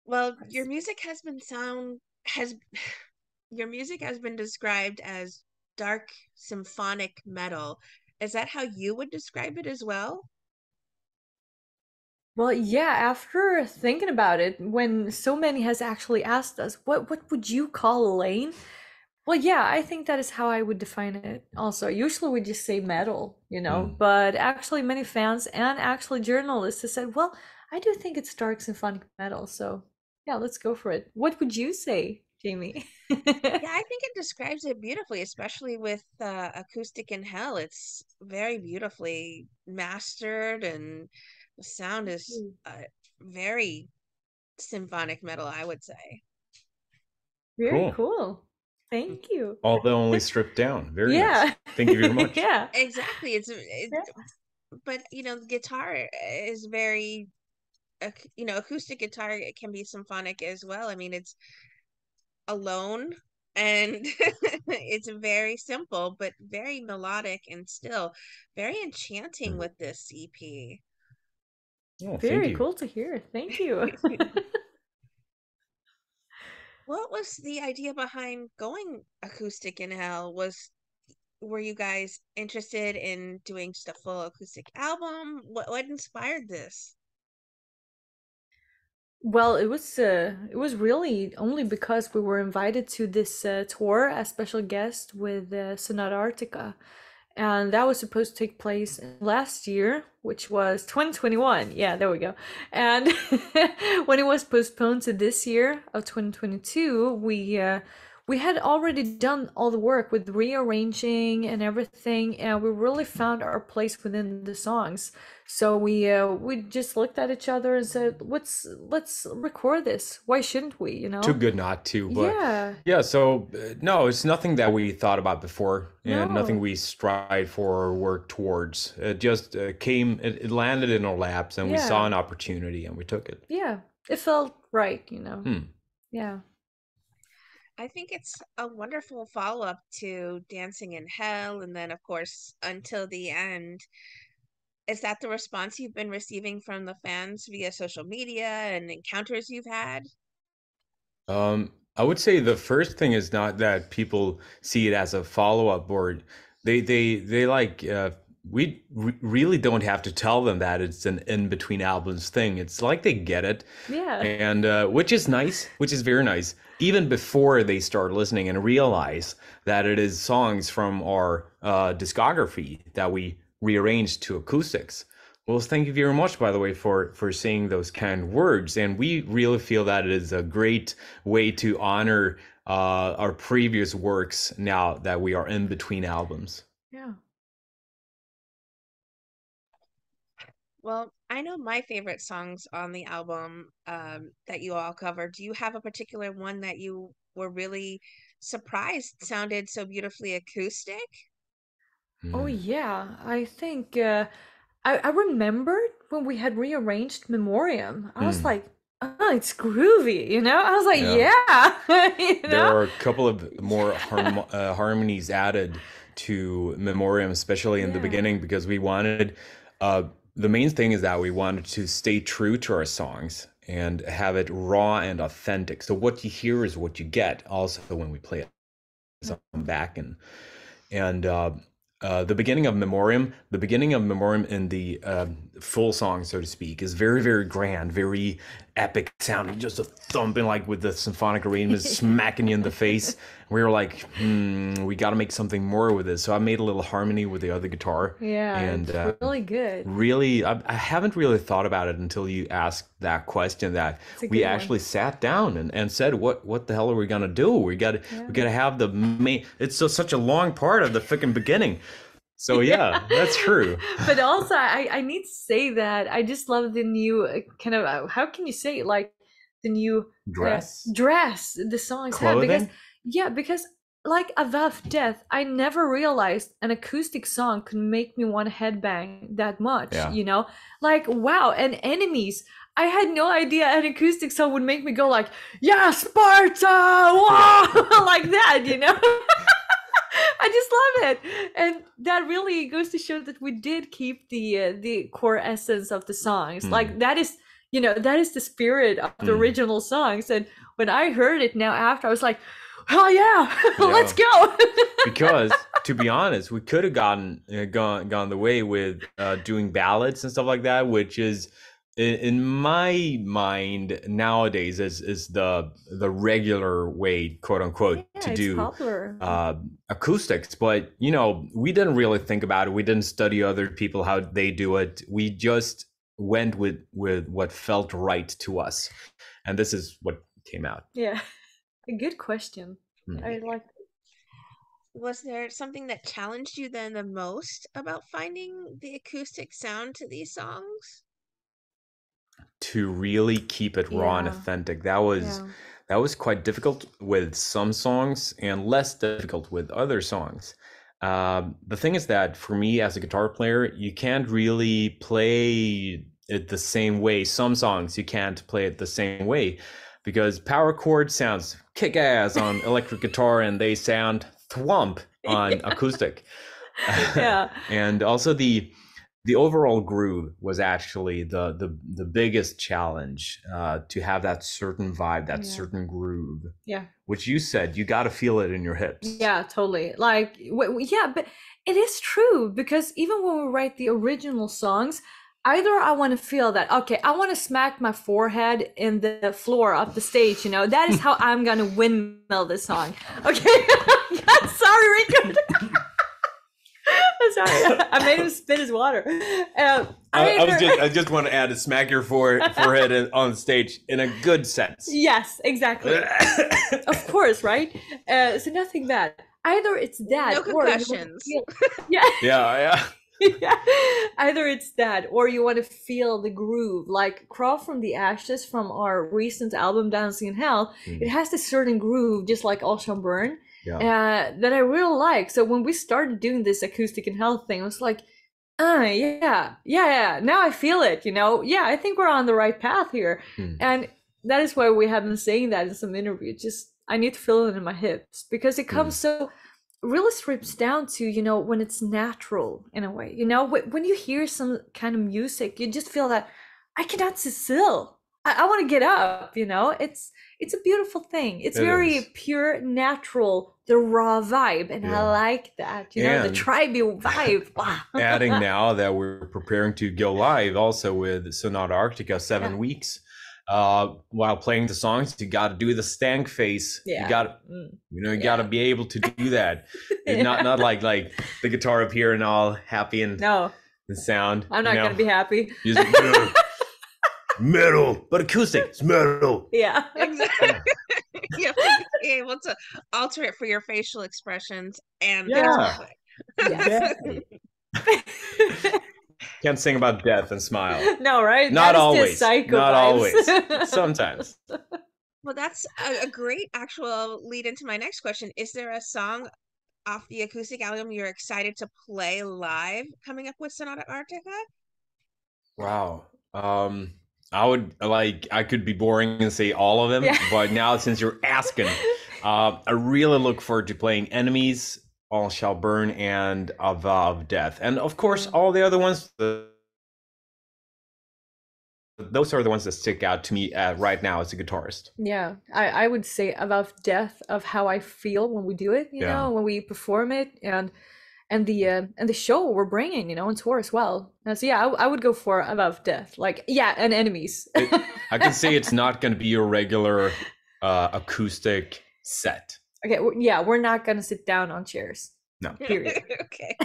Well, has your music has been described as dark symphonic metal. Is that how you would describe it as well? Well, yeah, after thinking about it, when so many has actually asked us, what would you call Elaine? Well, yeah, I think that is how I would define it also. Usually we just say metal, Mm. but actually many fans and actually journalists have said, well, I do think it's dark symphonic metal, so yeah, let's go for it. What would you say, Jamie? Yeah, I think it describes it beautifully, especially with Acoustic in Hell. It's very beautifully mastered, and the sound is very symphonic metal, I would say. Very Cool. cool. Thank you. Although only stripped down. Very nice. Yeah. Thank you very much. Yeah. Exactly. But the guitar is very, acoustic guitar, it can be symphonic as well. I mean, it's alone and it's very simple, but very melodic and still very enchanting Mm. with this EP. Oh, thank Very you. cool to hear. Thank you. What was the idea behind going acoustic in hell? Were you guys interested in doing just a full acoustic album? What inspired this? Well, it was really only because we were invited to this tour as special guest with Sonata Arctica, and that was supposed to take place last year, which was 2021. Yeah, there we go. And when it was postponed to this year of 2022, we had already done all the work with rearranging and everything, and we really found our place within the songs. So we just looked at each other and said, let's record this. Why shouldn't we, you Too know? good not to, but Yeah. yeah. So no, it's nothing that we thought about before, and nothing No. we strive for or work towards. It just came. It landed in our laps, and we saw Yeah. an opportunity, and we took it. Yeah. It felt right. Hmm. Yeah. I think it's a wonderful follow-up to Dancing in Hell, and then, of course, Until the End. Is that the response you've been receiving from the fans via social media and encounters you've had? I would say the first thing is not that people see it as a follow-up, or they like really don't have to tell them that it's an in between albums thing. It's like they get it, Yeah. and which is nice, which is very nice. Even before they start listening and realize that it is songs from our discography that we rearranged to acoustics. Well, thank you very much, by the way, for saying those kind words. And we really feel that it is a great way to honor our previous works now that we are in between albums. Yeah. Well, I know my favorite songs on the album that you all covered. Do you have a particular one that you were really surprised sounded so beautifully acoustic? Oh Hmm. yeah. I think I remembered when we had rearranged Memoriam. I was Hmm. like, oh, it's groovy. I was like, Yeah. yeah, you There know? are a couple of more harmonies added to Memoriam, especially in the Yeah. beginning, because we wanted, uh, the main thing is that we wanted to stay true to our songs and have it raw and authentic. So what you hear is what you get also when we play it back, and the beginning of Memoriam in the full song, so to speak, is very, very grand, very epic sounding, just a thumping, like with the symphonic arrangements smacking you in the face. We were like, we got to make something more with this. So I made a little harmony with the other guitar, Yeah, and it's really good. really, I haven't really thought about it until you asked that question. That It's a we good one. actually sat down and said, what the hell are we gonna do? We Yeah. gotta have the main. It's such a long part of the freaking beginning. So yeah, that's true. But also, I need to say that I just love the new kind of how can you say it, like the new Dress, dress the songs have, because clothing. yeah, because like Above Death, I never realized an acoustic song could make me want to headbang that much, Yeah. you know? Like wow, and Enemies. I had no idea an acoustic song would make me go like, yeah, Sparta, Yeah. whoa, like that. I just love it, and that really goes to show that we did keep the core essence of the songs. Hmm. Like that is, that is the spirit of the Mm. original songs. And when I heard it now after, I was like, hell yeah, let's Yeah. go. Because to be honest, we could have gone the way with doing ballads and stuff like that, which is in my mind nowadays is the regular way, quote unquote, Yeah, to it's do popular. acoustics. But we didn't really think about it. We didn't study other people how they do it. We just went with what felt right to us, and this is what came out. Yeah, a good question. Hmm. I like. Was there something that challenged you then the most about finding the acoustic sound to these songs? To really keep it raw and Yeah, authentic. yeah, That was quite difficult with some songs and less difficult with other songs. The thing is that for me as a guitar player, you can't really play it the same way. Some songs you can't play it the same way because power chord sounds kick ass on electric guitar and they sound thwump on yeah, acoustic. yeah, And also the overall groove was actually the biggest challenge, to have that certain vibe, that yeah, certain groove, yeah. which you said you got to feel it in your hips. Yeah, totally. Like, yeah, but it is true because even when we write the original songs, either I want to feel that, okay, I want to smack my forehead in the floor of the stage, that is how I'm gonna windmill this song. Okay. Sorry, Rico. Sorry, I made him spit his water. I just want to add to smack your forehead on stage in a good sense. Yes, exactly. Of course, right? So nothing bad. Either it's that, No or you want to concussions. feel, yeah, Yeah. yeah. Either it's that, or you want to feel the groove. Like "Crawl from the Ashes" from our recent album "Dancing in Hell," it has this certain groove, just like "All Shall Burn," that I really like. So when we started doing this Acoustic in Hell thing, I was like, yeah. Now I feel it. Yeah, I think we're on the right path here, and that is why we have been saying that in some interviews. Just I need to feel it in my hips because it comes so really strips down to when it's natural in a way. When you hear some kind of music, you just feel that I cannot sit still. I want to get up. It's a beautiful thing. It's It very is. pure, natural, the raw vibe, and I like that. The And tribal vibe. Wow. adding now that we're preparing to go live also with Sonata Arctica 7 Yeah. weeks, while playing the songs, you got to do the stank face. Yeah. You got you got to be able to do that. Not like the guitar up here and all happy and No, the sound. I'm not gonna be happy. Metal, but acoustic. It's metal. Yeah. Exactly. You have to be able to alter it for your facial expressions and Yeah. Yes. Can't sing about death and smile. No, right? Not That is always. just psycho Not vibes. always. Sometimes. Well, that's a great actual lead into my next question. Is there a song off the acoustic album you're excited to play live coming up with Sonata Arctica? Wow. I could be boring and say all of them, but now since you're asking, I really look forward to playing Enemies, All Shall Burn, and A Vow of Death. And of course, all the other ones, those are the ones that stick out to me right now as a guitarist. Yeah, I would say about death of how I feel when we do it, when we perform it, and the show we're bringing, on tour as well. So yeah, I would go for Above Death, and Enemies. I can say it's not going to be your regular acoustic set. Okay, we're not gonna sit down on chairs. No. Period. Okay.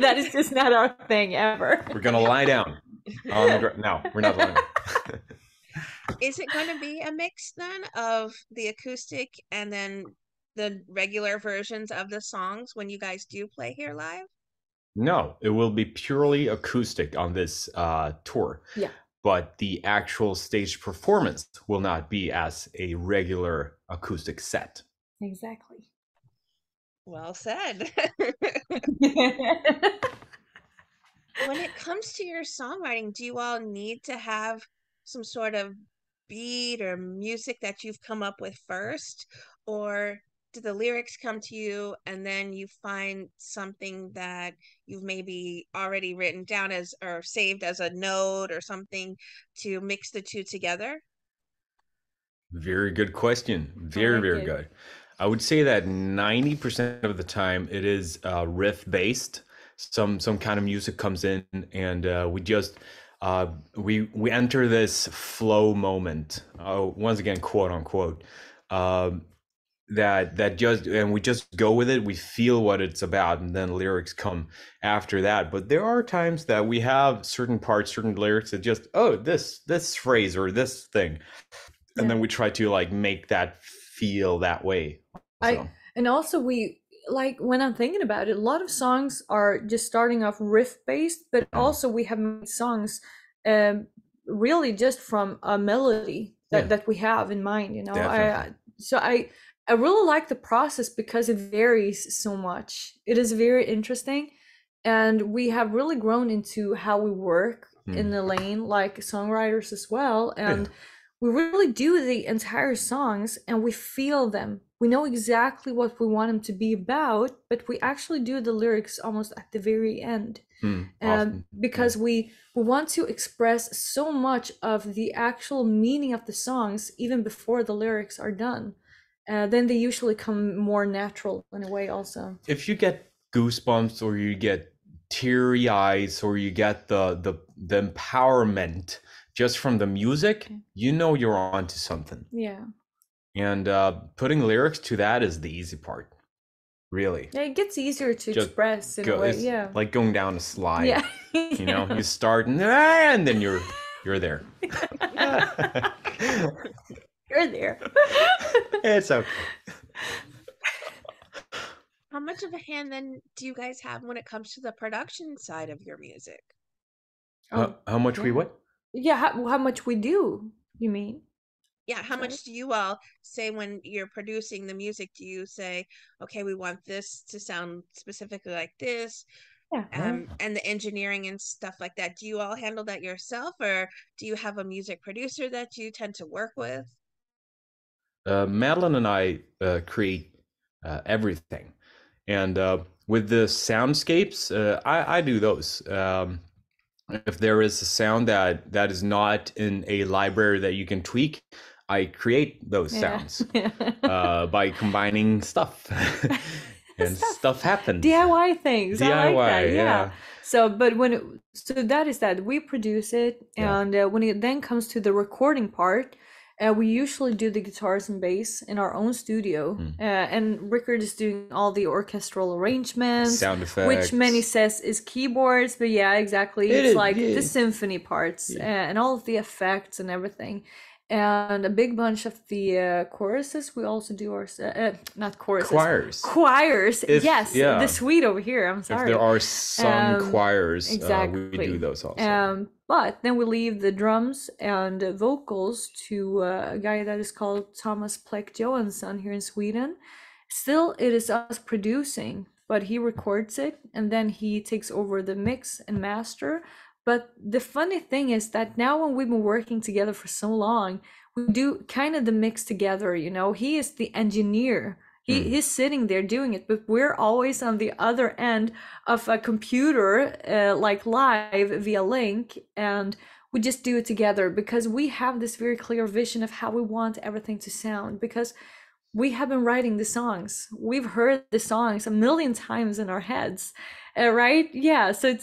That is just not our thing ever. We're gonna lie down on the ground. No, we're not lying. Is it going to be a mix then of the acoustic and then the regular versions of the songs when you guys do play here live? No, it will be purely acoustic on this tour. Yeah. But the actual stage performance will not be as a regular acoustic set. Exactly. Well said. When it comes to your songwriting, do you all need to have some sort of beat or music that you've come up with first? Or do the lyrics come to you and then you find something that you've maybe already written down as or saved as a note or something to mix the two together? Very good question. I Very, like very it. good. I would say that 90% of the time it is riff based. Some kind of music comes in, and we just we enter this flow moment. Once again, quote unquote. Um, that just, and we just go with it. We feel what it's about, and then lyrics come after that. But there are times that we have certain parts, certain lyrics that just, oh, this phrase or this thing, and then Yeah. we try to like make that feel that way I also. and also we like when I'm thinking about it, a lot of songs are just starting off riff based, but Mhm. also we have made songs um really just from a melody Yeah, that we have in mind, you know. definitely. I really like the process because it varies so much. It is very interesting, and we have really grown into how we work in Mm. Eleine, like songwriters as well, Yeah. and we really do the entire songs and we feel them. We know exactly what we want them to be about, but we actually do the lyrics almost at the very end. Often. Yeah. Because we want to express so much of the actual meaning of the songs even before the lyrics are done. Then they usually come more natural in a way also. If you get goosebumps or you get teary eyes or you get the empowerment just from the music, you know you're onto something. Yeah. And putting lyrics to that is the easy part, really. Yeah, it gets easier to Just express in a go. way. It's Yeah. like going down a slide. Yeah. You know, you start and then you're there. You're there. It's okay. How much of a hand then do you guys have when it comes to the production side of your music? Oh, How much we yeah. what? Yeah, how much we do, you mean? Yeah, how Sorry. much do you all say when you're producing the music? Do you say, okay, we want this to sound specifically like this, Yeah. and the engineering and stuff like that? Do you all handle that yourself, or do you have a music producer that you tend to work with? Madeline and I create everything, and with the soundscapes, I do those. If there is a sound that is not in a library that you can tweak, I create those Yeah. sounds by combining stuff, and stuff happens. DIY things. I like DIY, that. Yeah. yeah. So, but so that is that we produce it, Yeah. and when it then comes to the recording part, we usually do the guitars and bass in our own studio, and Rickard is doing all the orchestral arrangements, Sound which many effects. says is keyboards, but yeah, exactly. It It's is, like the yeah. symphony parts Yeah. and all of the effects and everything. And a big bunch of the choruses we also do our not choruses, choirs. If, Yes, yeah, the Swede over here. I'm if sorry. there are some choirs, we do Exactly. those also. But then we leave the drums and vocals to a guy that is called Thomas Pleck Johansson here in Sweden. Still, it is us producing, but he records it and then he takes over the mix and master. But the funny thing is that now when we've been working together for so long, we do kind of the mix together, you know. He is the engineer. He's sitting there doing it, but we're always on the other end of a computer, like live via link, and we just do it together because we have this very clear vision of how we want everything to sound. Because we have been writing the songs, we've heard the songs a million times in our heads, right? Yeah, so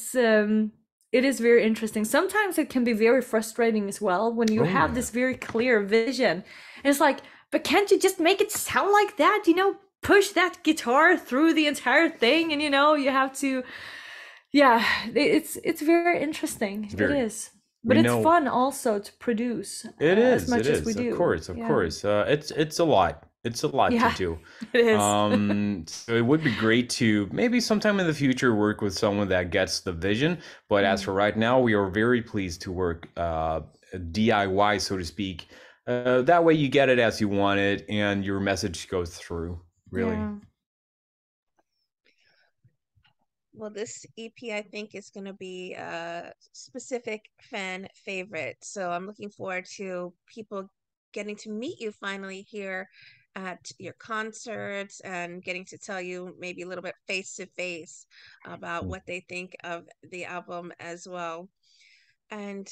it is very interesting. Sometimes it can be very frustrating as well when you have this very clear vision. And it's like, but can't you just make it sound like that? You know, push that guitar through the entire thing, and you know, you have to. Yeah, it's very interesting. It is, but it's fun also to produce as much as we do. Of course, of course. It's a lot. It's a lot to do. It is. So it would be great to maybe sometime in the future work with someone that gets the vision. But as for right now, we are very pleased to work DIY, so to speak. That way you get it as you want it and your message goes through, really. Yeah. Well, this EP I think is going to be a specific fan favorite. So I'm looking forward to people getting to meet you finally here at your concerts and getting to tell you maybe a little bit face to face about Mm. what they think of the album as well. And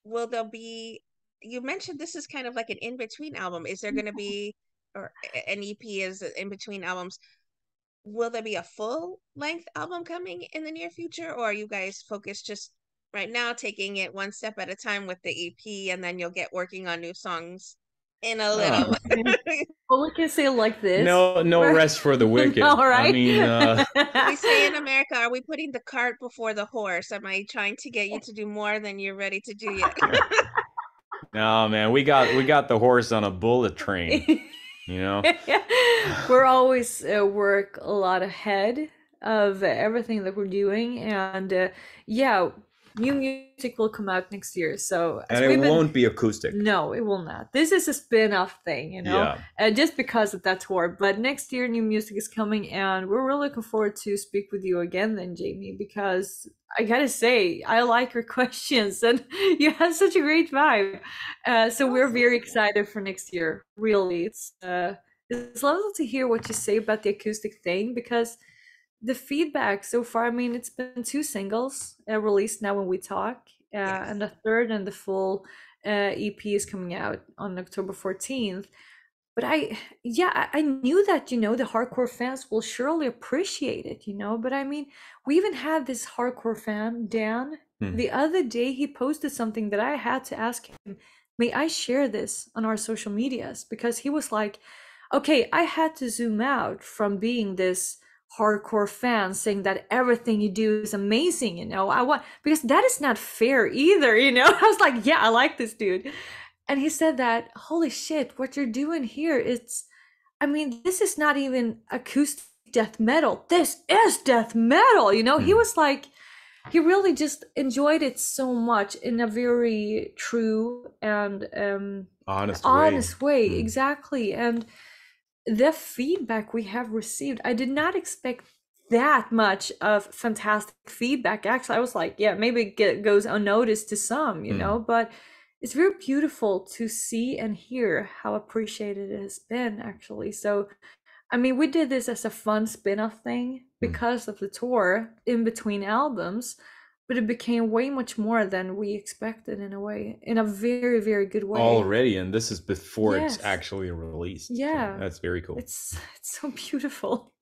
will there be, you mentioned this is kind of like an in between album. Is there going to be, or an EP is in between albums? Will there be a full length album coming in the near future, or are you guys focused just right now taking it one step at a time with the EP, and then you'll get working on new songs in a Uh, little? Well, we can say it like this. no We're rest for the all wicked. I right. mean, We say in America, are we putting the cart before the horse? Am I trying to get you to do more than you're ready to do yet? no, man, we got the horse on a bullet train. You know. We're always work a lot ahead of everything that we're doing, and yeah, new music will come out next year. So as And it we've been, won't be acoustic. no, it will not. This is a spin-off thing, Yeah. just because of that tour. But next year, new music is coming, and we're really looking forward to speak with you again, then, Jamie, because I gotta say, I like your questions, and you have such a great vibe. So Oh, we're very thank you. excited for next year. Really, it's lovely to hear what you say about the acoustic thing, because the feedback so far, I mean, it's been two singles released now when we talk, and Yes. the third and the full EP is coming out on October 14th. But I knew that, the hardcore fans will surely appreciate it, But I mean, we even had this hardcore fan, Dan, Hmm. the other day, he posted something that I had to ask him, may I share this on our social medias? Because he was like, okay, I had to zoom out from being this hardcore fan saying that everything you do is amazing, I want, because that is not fair either, I was like, yeah, I like this dude. And he said that, holy shit, what you're doing here, I mean, this is not even acoustic death metal. This is death metal, He Hmm. was like, he really just enjoyed it so much in a very true and Honest way. honest way. Hmm. Exactly. And the feedback we have received, I did not expect that much of fantastic feedback. Actually, I was like, yeah, maybe it goes unnoticed to some, Hmm. but it's very beautiful to see and hear how appreciated it has been, actually. So, I mean, we did this as a fun spin-off thing Hmm. because of the tour in between albums, but it became way much more than we expected, in a way, in a very, very good way. Already, and this is before it's Yes. actually released. So Yeah. that's very cool. It's so beautiful.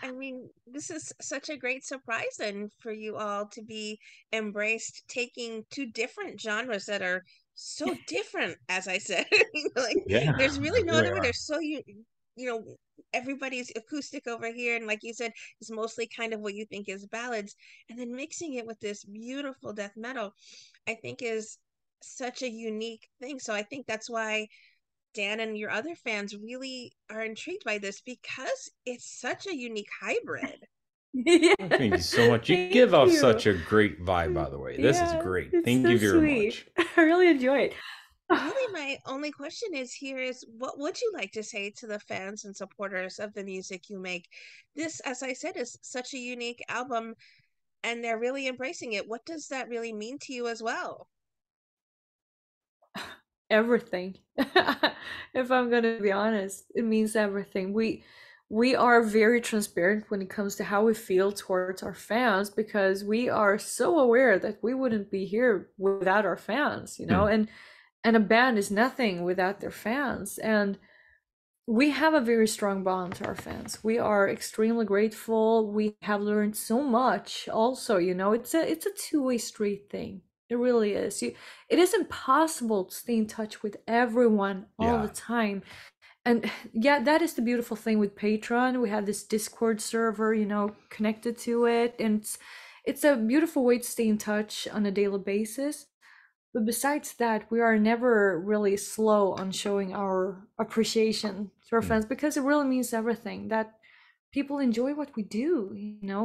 I mean, this is such a great surprise then for you all to be embraced, taking two different genres that are so different, as I said. Like, Yeah, there's they really no really other way. are. There's so you know, everybody's acoustic over here, and like you said, is mostly kind of what you think is ballads, and then mixing it with this beautiful death metal, I think is such a unique thing. So I think that's why Dan and your other fans really are intrigued by this because it's such a unique hybrid. Yeah. Well, thank you so much. You give Thank off you. such a great vibe, by the way. This is Yeah, great. it's Thank so you very sweet. much. I really enjoy it. Really, my only question is here is what would you like to say to the fans and supporters of the music you make? This, as I said, is such a unique album and they're really embracing it. What does that really mean to you as well? Everything. If I'm gonna be honest, it means everything. We are very transparent when it comes to how we feel towards our fans, because we are so aware that we wouldn't be here without our fans, Hmm. and a band is nothing without their fans. And we have a very strong bond to our fans. We are extremely grateful. We have learned so much also, it's a two-way street thing. It really is. It is impossible to stay in touch with everyone all the Yeah. time. And yeah, that is the beautiful thing with Patreon. We have this Discord server, connected to it, and it's a beautiful way to stay in touch on a daily basis. But besides that, we are never really slow on showing our appreciation to our Hmm. fans, because it really means everything that people enjoy what we do. Yeah.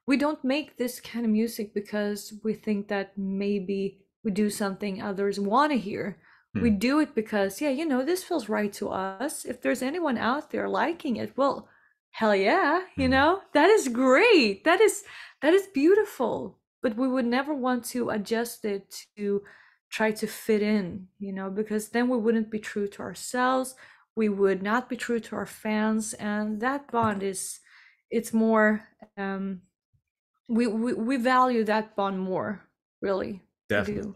We don't make this kind of music because we think that maybe we do something others want to hear. We Hmm. do it because, yeah, this feels right to us. If there's anyone out there liking it, well, hell yeah, Hmm. that is great. That is beautiful. But we would never want to adjust it to try to fit in, because then we wouldn't be true to ourselves. We would not be true to our fans, and that bond it's more, we value that bond more, really. We do. Definitely.